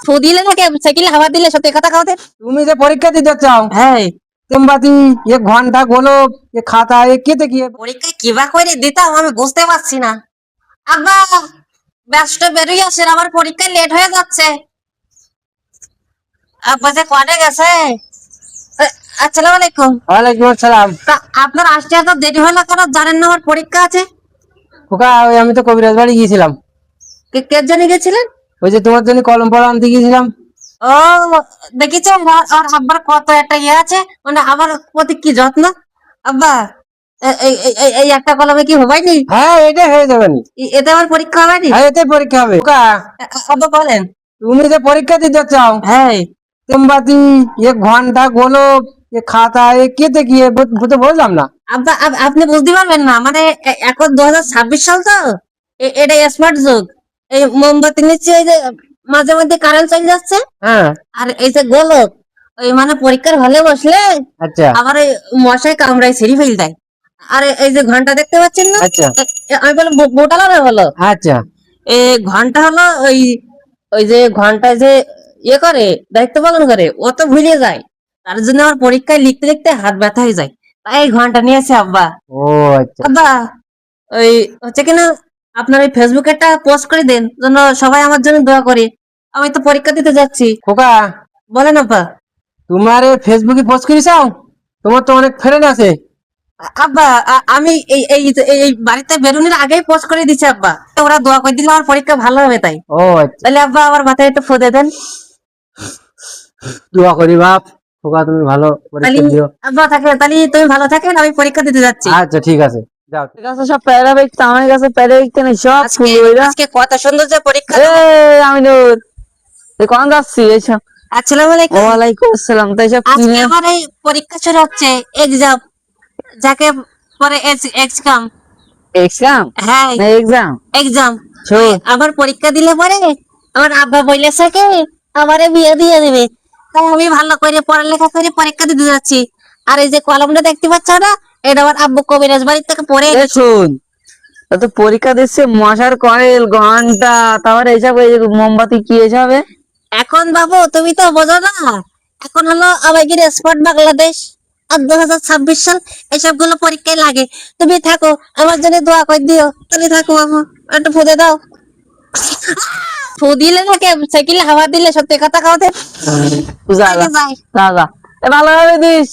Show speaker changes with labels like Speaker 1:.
Speaker 1: ফু দিলে নাকি সাইকেলে হাওয়া দিলে সত্যি কথা কাউতে।
Speaker 2: তুমি যে পরীক্ষা দিতে চাও
Speaker 1: হ্যাঁ,
Speaker 2: মোমবাতি 1 ঘন্টা গোলক খাতা কেতে কি
Speaker 1: পরীক্ষায় কিবা করে দিতাম আমি বুঝতে পারছি না। আব্বা ব্যস্ত বেরিয়ে আসেন, আমার পরীক্ষা লেট হয়ে যাচ্ছে। আব্বা যে কনে গেছে। আসসালামু আলাইকুম।
Speaker 2: ওয়ালাইকুম আসসালাম।
Speaker 1: তা আপনার আসতে এত দেরি হলো কেন? জানেন না আমার পরীক্ষা আছে।
Speaker 2: খোকা ওই আমি তো কবিরাজ বাড়ি গিয়েছিলাম।
Speaker 1: কে জানি গেছিলেন?
Speaker 2: ওই যে তোমার জন্য কলম পড়া আনতে গিয়েছিলাম।
Speaker 1: ও, দেখেছেন আর আব্বার কত একটা ইয়ে আছে, মানে আমার প্রতি কি যত্ন। আব্বা এই একটা কলমে কি হবাইনি?
Speaker 2: হ্যাঁ এটা হয়ে যাবে নি।
Speaker 1: এতে আমার পরীক্ষা হবাইনি?
Speaker 2: হ্যাঁ এতে পরীক্ষা হবে খোকা।
Speaker 1: আব্বা বলেন।
Speaker 2: তুমি যে পরীক্ষা দিতে চাও
Speaker 1: হ্যাঁ,
Speaker 2: মোমবাতি 1 ঘন্টা গোলক খাতা কেতে কি বুঝতে বললাম না।
Speaker 1: আব্বা আপনি বুঝতে পারবেন না, মানে এখন 2026 সাল তো, এটা স্মার্ট যুগ। এই মোমবাতি নিচ্ছে, এই যে মাঝে মধ্যে কারেন্ট চলে যাচ্ছে।
Speaker 2: হ্যাঁ
Speaker 1: আর এই যে গোলক, ওই মানে পরীক্ষার হলে বসলে
Speaker 2: আচ্ছা
Speaker 1: আবার ওই মশাই কামড়ায় ছিঁড়ি ফেল দেয়। আর এই যে ঘন্টা দেখতে পাচ্ছেন না,
Speaker 2: আচ্ছা
Speaker 1: আমি বলো বোটালো না বলো।
Speaker 2: আচ্ছা
Speaker 1: এই ঘন্টা হলো ওই, ওই যে ঘন্টায় যে ইয়ে করে, দায়িত্ব পালন করে, ও তো ভুলে যায়। তার জন্য আমার পরীক্ষায় লিখতে লিখতে হাত ব্যথা হয়ে যায়। তাই এই ঘন্টা নিয়েছে আব্বা।
Speaker 2: ও আচ্ছা
Speaker 1: আব্বা ওই হচ্ছে কিনা, আপনার ওই ফেসবুকে একটা পোস্ট করে দেন, যেন সবাই আমার জন্য দোয়া করে। আমি তো পরীক্ষা দিতে যাচ্ছি।
Speaker 2: খোকা
Speaker 1: বলেন আব্বা।
Speaker 2: তোমার ফেসবুকে পোস্ট করেছাও? তোমার তো অনেক ফ্রেন্ড আছে।
Speaker 1: আব্বা আমি এই এই এই এই বাড়িতে বেরোনোর আগেই পোস্ট করে দিচ্ছি আব্বা। ওরা দোয়া করে দিলে আমার পরীক্ষা ভালো হবে তাই।
Speaker 2: ও আচ্ছা
Speaker 1: তাহলে আব্বা আমার মাথায় একটু ফুঁদে দেন।
Speaker 2: দোয়া করি বাপ। খোকা তুমি ভালো
Speaker 1: তাহলে
Speaker 2: পরীক্ষা দিও।
Speaker 1: আব্বা থাকে, তাহলে তুমি ভালো থাকেন, আমি পরীক্ষা দিতে যাচ্ছি।
Speaker 2: আচ্ছা ঠিক আছে যাও।
Speaker 3: ঠিক আছে, সব প্যারাবেগ আমার কাছে প্যারাবেগ নেই, সব
Speaker 1: আজকে
Speaker 3: ফুল।
Speaker 1: আজকে কত সুন্দর যে পরীক্ষা।
Speaker 3: আমি নূর, তুই কখন যাচ্ছি এইসব?
Speaker 1: আসসালামু আলাইকুম।
Speaker 3: ওয়ালাইকুম আসসালাম। তাই সব
Speaker 1: আজকে
Speaker 3: কিনে
Speaker 1: আমার এই পরীক্ষা শুরু হচ্ছে, এক্সাম, যাকে পরে এক্সাম।
Speaker 3: এক্সাম
Speaker 1: হ্যাঁ,
Speaker 3: না এক্সাম?
Speaker 1: এক্সাম।
Speaker 3: শোন,
Speaker 1: আমার পরীক্ষা দিলে পরে আমার আব্বা বলেছে কি আমারে বিয়ে দিয়ে দিবে। তাই আমি ভালো করে পড়ালেখা করে পরীক্ষা দিতে যাচ্ছি। আর এই যে কলমটা দেখতে পাচ্ছ না, এটা আমার আব্বু কবিরাজ বাড়ি থেকে পড়ে এনেছে।
Speaker 3: শুন, তো পরীক্ষা দিচ্ছে মশার কয়েল, ঘন্টা, তারপরে এইসব এই মোমবাতি কি এসব
Speaker 1: এখন বাবু তুমি তো বোঝো না, এখন হলো আমাদের স্মার্ট বাংলাদেশ আর 2026 সাল, এসব গুলো পরীক্ষায় লাগে। তুমি থাকো, আমার জন্য দোয়া করে দিও। তাহলে থাকো বাবু, একটু ফুদে দাও। ফু দিলে নাকি সাইকেলে হাওয়া দিলে সত্যি কথা কাউতে।
Speaker 3: যা যা
Speaker 1: যাই।
Speaker 3: যা যা, ভালোভাবে দিস।